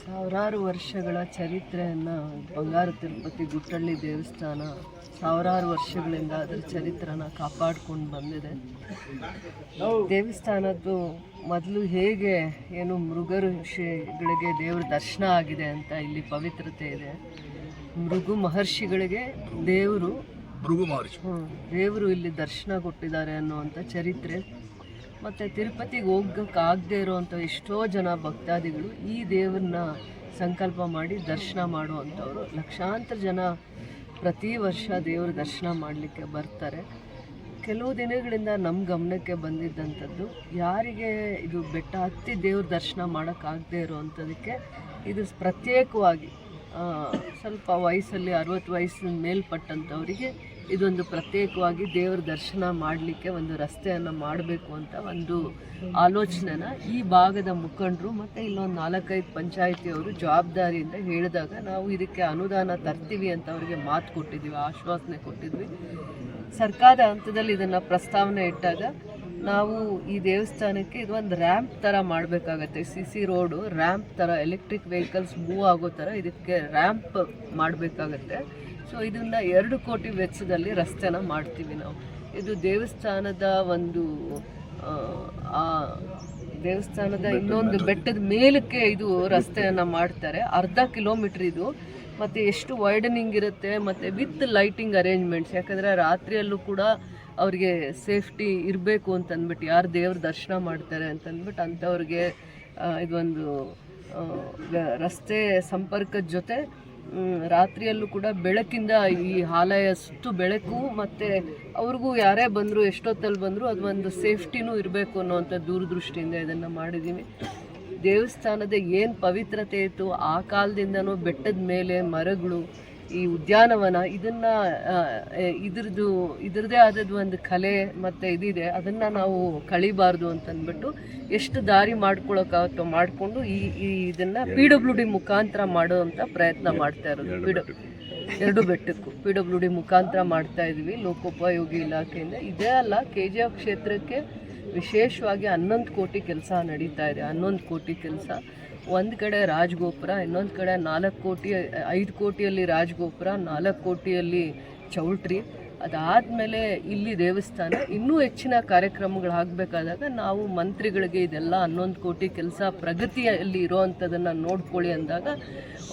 ಸಾವಿರಾರು ವರ್ಷಗಳ ಚರಿತ್ರೆಯನ್ನು ಬಂಗಾರ ತಿರುಪತಿ ಗುಟ್ಟಳ್ಳಿ ದೇವಸ್ಥಾನ ಸಾವಿರಾರು ವರ್ಷಗಳಿಂದ ಅದರ ಚರಿತ್ರೆನ ಕಾಪಾಡ್ಕೊಂಡು ಬಂದಿದೆ. ದೇವಸ್ಥಾನದ್ದು ಮೊದಲು ಹೇಗೆ ಏನು ಮೃಗ ಋಷಿಗಳಿಗೆ ದೇವರ ದರ್ಶನ ಆಗಿದೆ ಅಂತ ಇಲ್ಲಿ ಪವಿತ್ರತೆ ಇದೆ. ಮೃಗು ಮಹರ್ಷಿಗಳಿಗೆ ದೇವರು ಇಲ್ಲಿ ದರ್ಶನ ಕೊಟ್ಟಿದ್ದಾರೆ ಅನ್ನುವಂಥ ಚರಿತ್ರೆ. ಮತ್ತು ತಿರುಪತಿಗೆ ಹೋಗೋಕ್ಕಾಗದೇ ಇರೋವಂಥ ಎಷ್ಟೋ ಜನ ಭಕ್ತಾದಿಗಳು ಈ ದೇವ್ರನ್ನ ಸಂಕಲ್ಪ ಮಾಡಿ ದರ್ಶನ ಮಾಡುವಂಥವ್ರು. ಲಕ್ಷಾಂತರ ಜನ ಪ್ರತಿ ವರ್ಷ ದೇವರ ದರ್ಶನ ಮಾಡಲಿಕ್ಕೆ ಬರ್ತಾರೆ. ಕೆಲವು ದಿನಗಳಿಂದ ನಮ್ಮ ಗಮನಕ್ಕೆ ಬಂದಿದ್ದಂಥದ್ದು, ಯಾರಿಗೆ ಇದು ಬೆಟ್ಟ ಹತ್ತಿ ದೇವ್ರ ದರ್ಶನ ಮಾಡೋಕ್ಕಾಗದೇ ಇರೋವಂಥದಕ್ಕೆ ಇದು ಪ್ರತ್ಯೇಕವಾಗಿ ಸ್ವಲ್ಪ ವಯಸ್ಸಲ್ಲಿ 60 ವಯಸ್ಸಿನ ಮೇಲ್ಪಟ್ಟಂಥವರಿಗೆ ಇದೊಂದು ಪ್ರತ್ಯೇಕವಾಗಿ ದೇವರ ದರ್ಶನ ಮಾಡಲಿಕ್ಕೆ ಒಂದು ರಸ್ತೆಯನ್ನು ಮಾಡಬೇಕು ಅಂತ ಒಂದು ಆಲೋಚನೆನ ಈ ಭಾಗದ ಮುಖಂಡರು ಮತ್ತು ಇಲ್ಲೊಂದು 4-5 ಪಂಚಾಯಿತಿಯವರು ಜವಾಬ್ದಾರಿಯಿಂದ ಹೇಳಿದಾಗ ನಾವು ಇದಕ್ಕೆ ಅನುದಾನ ತರ್ತೀವಿ ಅಂತ ಅವರಿಗೆ ಮಾತು ಕೊಟ್ಟಿದ್ವಿ, ಆಶ್ವಾಸನೆ ಕೊಟ್ಟಿದ್ವಿ. ಸರ್ಕಾರದ ಹಂತದಲ್ಲಿ ಇದನ್ನು ಪ್ರಸ್ತಾವನೆ ಇಟ್ಟಾಗ ನಾವು ಈ ದೇವಸ್ಥಾನಕ್ಕೆ ಇದೊಂದು ರ್ಯಾಂಪ್ ಥರ ಮಾಡಬೇಕಾಗತ್ತೆ. CC ರೋಡು ರ್ಯಾಂಪ್ ಥರ, ಎಲೆಕ್ಟ್ರಿಕ್ ವೆಹಿಕಲ್ಸ್ ಮೂವ್ ಆಗೋ ಥರ ಇದಕ್ಕೆ ರ್ಯಾಂಪ್ ಮಾಡಬೇಕಾಗತ್ತೆ. ಸೊ ಇದನ್ನು 2 ಕೋಟಿ ವೆಚ್ಚದಲ್ಲಿ ರಸ್ತೆನ ಮಾಡ್ತೀವಿ ನಾವು. ಇದು ದೇವಸ್ಥಾನದ ಒಂದು ದೇವಸ್ಥಾನದ ಇನ್ನೊಂದು ಬೆಟ್ಟದ ಮೇಲಕ್ಕೆ ಇದು ರಸ್ತೆಯನ್ನು ಮಾಡ್ತಾರೆ. 1/2 ಕಿಲೋಮೀಟ್ರ್ ಇದು. ಮತ್ತು ಎಷ್ಟು ವೈಡನಿಂಗ್ ಇರುತ್ತೆ, ಮತ್ತು ವಿತ್ ಲೈಟಿಂಗ್ ಅರೇಂಜ್ಮೆಂಟ್ಸ್. ಯಾಕಂದರೆ ರಾತ್ರಿಯಲ್ಲೂ ಕೂಡ ಅವ್ರಿಗೆ ಸೇಫ್ಟಿ ಇರಬೇಕು ಅಂತಂದ್ಬಿಟ್ಟು, ಯಾರು ದೇವ್ರ ದರ್ಶನ ಮಾಡ್ತಾರೆ ಅಂತಂದ್ಬಿಟ್ಟು ಅಂಥವ್ರಿಗೆ ಇದೊಂದು ರಸ್ತೆ ಸಂಪರ್ಕದ ಜೊತೆ ರಾತ್ರಿಯಲ್ಲೂ ಕೂಡ ಬೆಳಕಿಂದ ಈ ಆಲಯ ಸುತ್ತು ಬೆಳಕು, ಮತ್ತು ಅವ್ರಿಗೂ ಯಾರೇ ಬಂದರೂ ಎಷ್ಟೊತ್ತಲ್ಲಿ ಬಂದರೂ ಅದು ಒಂದು ಸೇಫ್ಟಿನೂ ಇರಬೇಕು ಅನ್ನೋವಂಥ ದೂರದೃಷ್ಟಿಯಿಂದ ಇದನ್ನು ಮಾಡಿದ್ದೀವಿ. ದೇವಸ್ಥಾನದ ಏನು ಪವಿತ್ರತೆ ಇತ್ತು ಆ ಕಾಲದಿಂದನೂ ಬೆಟ್ಟದ ಮೇಲೆ ಮರಗಳು, ಈ ಉದ್ಯಾನವನ, ಇದನ್ನು ಇದ್ರದ್ದೇ ಆದದ್ದು ಒಂದು ಕಲೆ ಮತ್ತು ಇದಿದೆ, ಅದನ್ನು ನಾವು ಕಳಿಬಾರ್ದು ಅಂತಂದ್ಬಿಟ್ಟು ಎಷ್ಟು ದಾರಿ ಮಾಡ್ಕೊಳ್ಳೋಕ್ಕಾಗತ್ತೋ ಮಾಡಿಕೊಂಡು ಇದನ್ನು PWD ಮುಖಾಂತರ ಮಾಡೋವಂಥ ಪ್ರಯತ್ನ ಮಾಡ್ತಾ ಇರೋದು. 2 ಬೆಟ್ಟಕ್ಕೂ PWD ಮುಖಾಂತರ ಮಾಡ್ತಾ ಇದ್ವಿ ಲೋಕೋಪಯೋಗಿ ಇಲಾಖೆಯಿಂದ. ಇದೇ ಅಲ್ಲ, KGF ಕ್ಷೇತ್ರಕ್ಕೆ ವಿಶೇಷವಾಗಿ 11 ಕೋಟಿ ಕೆಲಸ ನಡೀತಾ ಇದೆ. 11 ಕೋಟಿ ಕೆಲಸ. ಒಂದು ಕಡೆ ರಾಜಗೋಪುರ, ಇನ್ನೊಂದು ಕಡೆ 4 ಕೋಟಿ, 5 ಕೋಟಿಯಲ್ಲಿ ರಾಜಗೋಪುರ, 4 ಕೋಟಿಯಲ್ಲಿ ಚೌಲ್ಟ್ರಿ. ಅದಾದಮೇಲೆ ಇಲ್ಲಿ ದೇವಸ್ಥಾನ. ಇನ್ನೂ ಹೆಚ್ಚಿನ ಕಾರ್ಯಕ್ರಮಗಳಾಗಬೇಕಾದಾಗ ನಾವು ಮಂತ್ರಿಗಳಿಗೆ ಇದೆಲ್ಲ 11 ಕೋಟಿ ಕೆಲಸ ಪ್ರಗತಿಯಲ್ಲಿ ಇರೋವಂಥದ್ದನ್ನು ನೋಡ್ಕೊಳ್ಳಿ ಅಂದಾಗ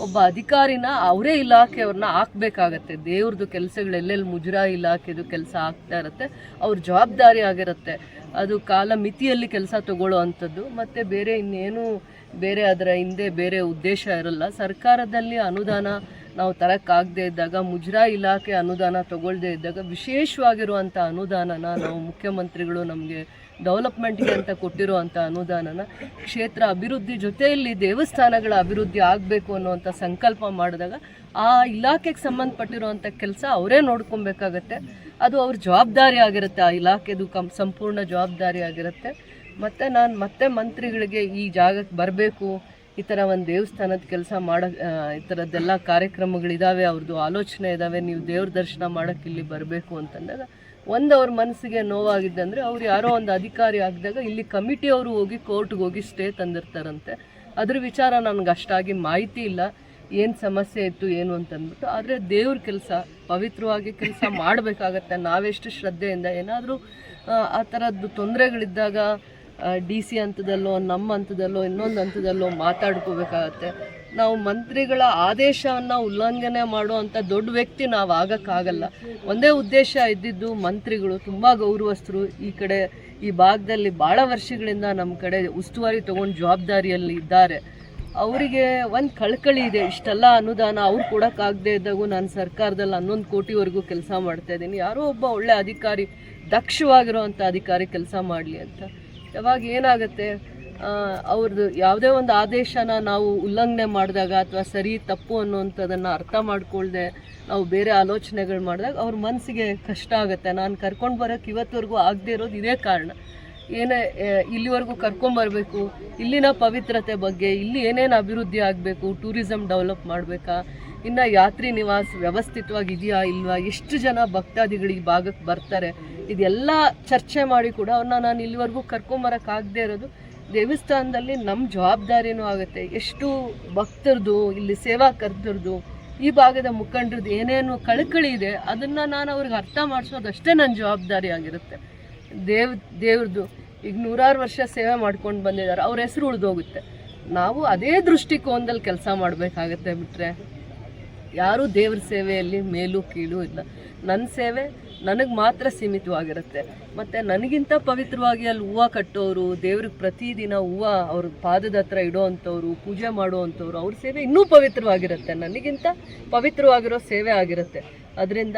ಒಬ್ಬ ಅಧಿಕಾರಿನ ಅವರೇ ಇಲಾಖೆಯವ್ರನ್ನ ಹಾಕಬೇಕಾಗತ್ತೆ. ದೇವ್ರದ್ದು ಕೆಲಸಗಳು ಎಲ್ಲೆಲ್ಲಿ ಮುಜರಾಯಿ ಇಲಾಖೆದು ಕೆಲಸ ಆಗ್ತಾ ಇರುತ್ತೆ, ಅವ್ರ ಜವಾಬ್ದಾರಿ ಆಗಿರುತ್ತೆ. ಅದು ಕಾಲ ಮಿತಿಯಲ್ಲಿ ಕೆಲಸ ತಗೊಳ್ಳೋ ಅಂಥದ್ದು. ಮತ್ತು ಬೇರೆ ಇನ್ನೇನು ಬೇರೆ ಅದರ ಹಿಂದೆ ಬೇರೆ ಉದ್ದೇಶ ಇರಲ್ಲ. ಸರ್ಕಾರದಲ್ಲಿ ಅನುದಾನ ನಾವು ತರೋಕ್ಕಾಗದೇ ಇದ್ದಾಗ, ಮುಜರಾಯಿ ಇಲಾಖೆ ಅನುದಾನ ತಗೊಳ್ಳದೇ ಇದ್ದಾಗ, ವಿಶೇಷವಾಗಿರುವಂಥ ಅನುದಾನನ ನಾವು ಮುಖ್ಯಮಂತ್ರಿಗಳು ನಮಗೆ ಡೆವಲಪ್ಮೆಂಟ್ಗೆ ಅಂತ ಕೊಟ್ಟಿರುವಂಥ ಅನುದಾನನ ಕ್ಷೇತ್ರ ಅಭಿವೃದ್ಧಿ ಜೊತೆಯಲ್ಲಿ ದೇವಸ್ಥಾನಗಳ ಅಭಿವೃದ್ಧಿ ಆಗಬೇಕು ಅನ್ನುವಂಥ ಸಂಕಲ್ಪ ಮಾಡಿದಾಗ ಆ ಇಲಾಖೆಗೆ ಸಂಬಂಧಪಟ್ಟಿರುವಂಥ ಕೆಲಸ ಅವರೇ ನೋಡ್ಕೊಬೇಕಾಗತ್ತೆ. ಅದು ಅವ್ರ ಜವಾಬ್ದಾರಿ ಆಗಿರುತ್ತೆ, ಆ ಇಲಾಖೆದು ಸಂಪೂರ್ಣ ಜವಾಬ್ದಾರಿ ಆಗಿರುತ್ತೆ. ಮತ್ತು ನಾನು ಮತ್ತೆ ಮಂತ್ರಿಗಳಿಗೆ ಈ ಜಾಗಕ್ಕೆ ಬರಬೇಕು, ಈ ಥರ ಒಂದು ದೇವಸ್ಥಾನದ ಕೆಲಸ ಈ ಥರದ್ದೆಲ್ಲ ಕಾರ್ಯಕ್ರಮಗಳಿದ್ದಾವೆ, ಅವ್ರದ್ದು ಆಲೋಚನೆ ಇದ್ದಾವೆ, ನೀವು ದೇವ್ರ ದರ್ಶನ ಮಾಡೋಕ್ಕೆ ಇಲ್ಲಿ ಬರಬೇಕು ಅಂತಂದಾಗ ಅವ್ರ ಮನಸ್ಸಿಗೆ ನೋವಾಗಿದ್ದಂದರೆ ಅವ್ರು ಯಾರೋ ಒಂದು ಅಧಿಕಾರಿ ಆಗಿದಾಗ ಇಲ್ಲಿ ಕಮಿಟಿಯವರು ಹೋಗಿ ಕೋರ್ಟ್ಗೆ ಹೋಗಿ ಸ್ಟೇ ತಂದಿರ್ತಾರಂತೆ. ಅದ್ರ ವಿಚಾರ ನನಗೆ ಅಷ್ಟಾಗಿ ಮಾಹಿತಿ ಇಲ್ಲ, ಏನು ಸಮಸ್ಯೆ ಇತ್ತು ಏನು ಅಂತಂದ್ಬಿಟ್ಟು. ಆದರೆ ದೇವ್ರ ಕೆಲಸ ಪವಿತ್ರವಾಗಿ ಕೆಲಸ ಮಾಡಬೇಕಾಗತ್ತೆ. ನಾವೆಷ್ಟು ಶ್ರದ್ಧೆಯಿಂದ ಏನಾದರೂ ಆ ಥರದ್ದು ತೊಂದರೆಗಳಿದ್ದಾಗ DC ಹಂತದಲ್ಲೋ ನಮ್ಮ ಹಂತದಲ್ಲೋ ಇನ್ನೊಂದು ಹಂತದಲ್ಲೋ ಮಾತಾಡ್ಕೋಬೇಕಾಗತ್ತೆ. ನಾವು ಮಂತ್ರಿಗಳ ಆದೇಶವನ್ನು ಉಲ್ಲಂಘನೆ ಮಾಡುವಂಥ ದೊಡ್ಡ ವ್ಯಕ್ತಿ ನಾವು ಆಗೋಕ್ಕಾಗಲ್ಲ. ಒಂದೇ ಉದ್ದೇಶ ಇದ್ದಿದ್ದು, ಮಂತ್ರಿಗಳು ತುಂಬ ಗೌರವಸ್ಥರು, ಈ ಭಾಗದಲ್ಲಿ ಭಾಳ ವರ್ಷಗಳಿಂದ ನಮ್ಮ ಕಡೆ ಉಸ್ತುವಾರಿ ತೊಗೊಂಡು ಜವಾಬ್ದಾರಿಯಲ್ಲಿ ಇದ್ದಾರೆ. ಅವರಿಗೆ ಒಂದು ಕಳಕಳಿ ಇದೆ. ಇಷ್ಟೆಲ್ಲ ಅನುದಾನ ಅವ್ರು ಕೊಡೋಕ್ಕಾಗದೇ ಇದ್ದಾಗೂ ನಾನು ಸರ್ಕಾರದಲ್ಲಿ 11 ಕೋಟಿವರೆಗೂ ಕೆಲಸ ಮಾಡ್ತಾಯಿದ್ದೀನಿ, ಯಾರೋ ಒಬ್ಬ ಒಳ್ಳೆ ಅಧಿಕಾರಿ, ದಕ್ಷವಾಗಿರೋವಂಥ ಅಧಿಕಾರಿ ಕೆಲಸ ಮಾಡಲಿ ಅಂತ. ಯಾವಾಗ ಏನಾಗುತ್ತೆ, ಅವ್ರದ್ದು ಯಾವುದೇ ಒಂದು ಆದೇಶನ ನಾವು ಉಲ್ಲಂಘನೆ ಮಾಡಿದಾಗ ಅಥವಾ ಸರಿ ತಪ್ಪು ಅನ್ನುವಂಥದ್ದನ್ನು ಅರ್ಥ ಮಾಡ್ಕೊಳ್ದೆ ನಾವು ಬೇರೆ ಆಲೋಚನೆಗಳು ಮಾಡಿದಾಗ ಅವ್ರ ಮನಸ್ಸಿಗೆ ಕಷ್ಟ ಆಗುತ್ತೆ. ನಾನು ಕರ್ಕೊಂಡು ಬರೋಕ್ಕೆ ಇವತ್ತುವರೆಗೂ ಆಗದೆ ಇರೋದು ಇದೇ ಕಾರಣ. ಇಲ್ಲಿವರೆಗೂ ಕರ್ಕೊಂಬರ್ಬೇಕು, ಇಲ್ಲಿನ ಪವಿತ್ರತೆ ಬಗ್ಗೆ, ಇಲ್ಲಿ ಏನೇನು ಅಭಿವೃದ್ಧಿ ಆಗಬೇಕು, ಟೂರಿಸಮ್ ಡೆವಲಪ್ ಮಾಡಬೇಕಾ, ಇನ್ನು ಯಾತ್ರಿ ನಿವಾಸ ವ್ಯವಸ್ಥಿತವಾಗಿದೆಯಾ ಇಲ್ವಾ, ಎಷ್ಟು ಜನ ಭಕ್ತಾದಿಗಳು ಈ ಭಾಗಕ್ಕೆ ಬರ್ತಾರೆ, ಇದೆಲ್ಲ ಚರ್ಚೆ ಮಾಡಿ ಕೂಡ ಅವ್ರನ್ನ ನಾನು ಇಲ್ಲಿವರೆಗೂ ಕರ್ಕೊಂಬರೋಕ್ಕಾಗದೇ ಇರೋದು ದೇವಸ್ಥಾನದಲ್ಲಿ ನಮ್ಮ ಜವಾಬ್ದಾರಿನೂ ಆಗುತ್ತೆ. ಎಷ್ಟು ಭಕ್ತರದು, ಇಲ್ಲಿ ಸೇವಾಕರ್ತರದು, ಈ ಭಾಗದ ಮುಖಂಡರದ್ದು ಏನೇನು ಕಳಕಳಿ ಇದೆ ಅದನ್ನು ನಾನು ಅವ್ರಿಗೆ ಅರ್ಥ ಮಾಡಿಸೋದಷ್ಟೇ ನನ್ನ ಜವಾಬ್ದಾರಿ ಆಗಿರುತ್ತೆ. ದೇವ್ರದ್ದು ಈಗ 100 ವರ್ಷ ಸೇವೆ ಮಾಡ್ಕೊಂಡು ಬಂದಿದ್ದಾರೆ, ಅವ್ರ ಹೆಸರು ಉಳಿದೋಗುತ್ತೆ. ನಾವು ಅದೇ ದೃಷ್ಟಿಕೋನದಲ್ಲಿ ಕೆಲಸ ಮಾಡಬೇಕಾಗತ್ತೆ. ಬಿಟ್ಟರೆ ಯಾರೂ ದೇವ್ರ ಸೇವೆಯಲ್ಲಿ ಮೇಲೂ ಕೀಳು ಇಲ್ಲ. ನನ್ನ ಸೇವೆ ನನಗೆ ಮಾತ್ರ ಸೀಮಿತವಾಗಿರುತ್ತೆ. ಮತ್ತು ನನಗಿಂತ ಪವಿತ್ರವಾಗಿ ಅಲ್ಲಿ ಹೂವು ಕಟ್ಟೋರು, ದೇವ್ರಿಗೆ ಪ್ರತಿದಿನ ಹೂವು ಅವ್ರ ಪಾದದ ಹತ್ರ ಇಡೋವಂಥವ್ರು, ಪೂಜೆ ಮಾಡುವಂಥವ್ರು, ಅವ್ರ ಸೇವೆ ಇನ್ನೂ ಪವಿತ್ರವಾಗಿರುತ್ತೆ, ನನಗಿಂತ ಪವಿತ್ರವಾಗಿರೋ ಸೇವೆ ಆಗಿರುತ್ತೆ. ಅದರಿಂದ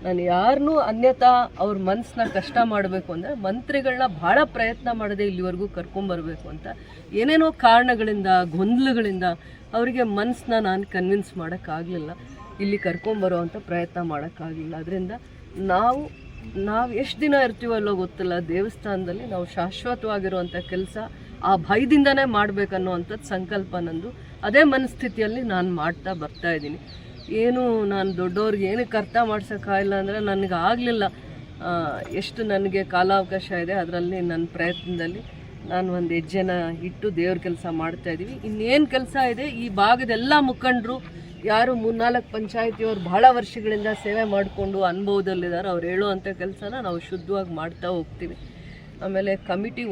ನಾನು ಯಾರನ್ನೂ ಅನ್ಯತಾ ಅವ್ರ ಮನಸ್ಸನ್ನ ಕಷ್ಟ ಮಾಡಬೇಕು ಅಂದರೆ ಮಂತ್ರಿಗಳನ್ನ ಭಾಳ ಪ್ರಯತ್ನ ಮಾಡದೆ ಇಲ್ಲಿವರೆಗೂ ಕರ್ಕೊಂಬರ್ಬೇಕು ಅಂತ ಏನೇನೋ ಕಾರಣಗಳಿಂದ, ಗೊಂದಲಗಳಿಂದ ಅವರಿಗೆ ಮನಸ್ಸನ್ನ ನಾನು ಕನ್ವಿನ್ಸ್ ಮಾಡೋಕ್ಕಾಗಲಿಲ್ಲ, ಇಲ್ಲಿ ಕರ್ಕೊಂಬರೋವಂಥ ಪ್ರಯತ್ನ ಮಾಡೋಕ್ಕಾಗಲಿಲ್ಲ. ಅದರಿಂದ ನಾವು ಎಷ್ಟು ದಿನ ಇರ್ತೀವಲ್ಲೋ ಗೊತ್ತಿಲ್ಲ, ದೇವಸ್ಥಾನದಲ್ಲಿ ನಾವು ಶಾಶ್ವತವಾಗಿರುವಂಥ ಕೆಲಸ ಆ ಭಯದಿಂದನೇ ಮಾಡಬೇಕನ್ನೋವಂಥದ್ದು ಸಂಕಲ್ಪ ನಂದು. ಅದೇ ಮನಸ್ಥಿತಿಯಲ್ಲಿ ನಾನು ಮಾಡ್ತಾ ಬರ್ತಾಯಿದ್ದೀನಿ. ಏನು ನಾನು ದೊಡ್ಡವ್ರಿಗೆ ಏನಕ್ಕೆ ಅರ್ಥ ಮಾಡ್ಸೋಕ್ಕಾಗಿಲ್ಲ ಅಂದರೆ ನನಗೆ ಆಗಲಿಲ್ಲ. ಎಷ್ಟು ನನಗೆ ಕಾಲಾವಕಾಶ ಇದೆ ಅದರಲ್ಲಿ ನನ್ನ ಪ್ರಯತ್ನದಲ್ಲಿ ನಾನು ಒಂದು ಹೆಜ್ಜೆನ ಇಟ್ಟು ದೇವ್ರ ಕೆಲಸ ಮಾಡ್ತಾಯಿದ್ದೀವಿ. ಇನ್ನೇನು ಕೆಲಸ ಇದೆ, ಈ ಭಾಗದೆಲ್ಲ ಮುಖಂಡರು ಯಾರು 3-4 ಪಂಚಾಯತಿಯವ್ರು ಭಾಳ ವರ್ಷಗಳಿಂದ ಸೇವೆ ಮಾಡಿಕೊಂಡು ಅನುಭವದಲ್ಲಿದ್ದಾರೆ, ಅವ್ರು ಹೇಳುವಂಥ ಕೆಲಸನ ನಾವು ಶುದ್ಧವಾಗಿ ಮಾಡ್ತಾ ಹೋಗ್ತೀವಿ. ಆಮೇಲೆ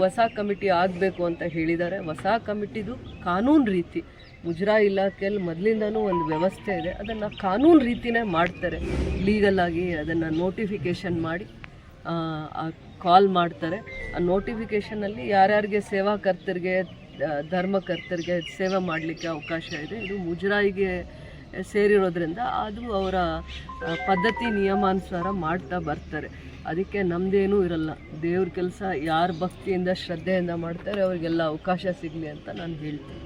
ಹೊಸ ಕಮಿಟಿ ಆಗಬೇಕು ಅಂತ ಹೇಳಿದ್ದಾರೆ. ಹೊಸ ಕಮಿಟಿದು ಕಾನೂನು ರೀತಿ ಮುಜರಾಯಿ ಇಲಾಖೆಯಲ್ಲಿ ಮೊದಲಿಂದನೂ ಒಂದು ವ್ಯವಸ್ಥೆ ಇದೆ, ಅದನ್ನು ಕಾನೂನು ರೀತಿಯೇ ಮಾಡ್ತಾರೆ. ಲೀಗಲಾಗಿ ಅದನ್ನು ನೋಟಿಫಿಕೇಷನ್ ಮಾಡಿ ಕಾಲ್ ಮಾಡ್ತಾರೆ. ಆ ನೋಟಿಫಿಕೇಷನಲ್ಲಿ ಯಾರ್ಯಾರಿಗೆ ಸೇವಾಕರ್ತರಿಗೆ ಧರ್ಮಕರ್ತರಿಗೆ ಸೇವೆ ಮಾಡಲಿಕ್ಕೆ ಅವಕಾಶ ಇದೆ. ಇದು ಮುಜರಾಯಿಗೆ ಸೇರಿರೋದ್ರಿಂದ ಅದು ಅವರ ಪದ್ಧತಿ ನಿಯಮಾನುಸಾರ ಮಾಡ್ತಾ ಬರ್ತಾರೆ. ಅದಕ್ಕೆ ನಮ್ಮದೇನೂ ಇರಲ್ಲ. ದೇವ್ರ ಕೆಲಸ ಯಾರು ಭಕ್ತಿಯಿಂದ ಶ್ರದ್ಧೆಯಿಂದ ಮಾಡ್ತಾರೆ ಅವರಿಗೆಲ್ಲ ಅವಕಾಶ ಸಿಗಲಿ ಅಂತ ನಾನು ಹೇಳ್ತೀನಿ.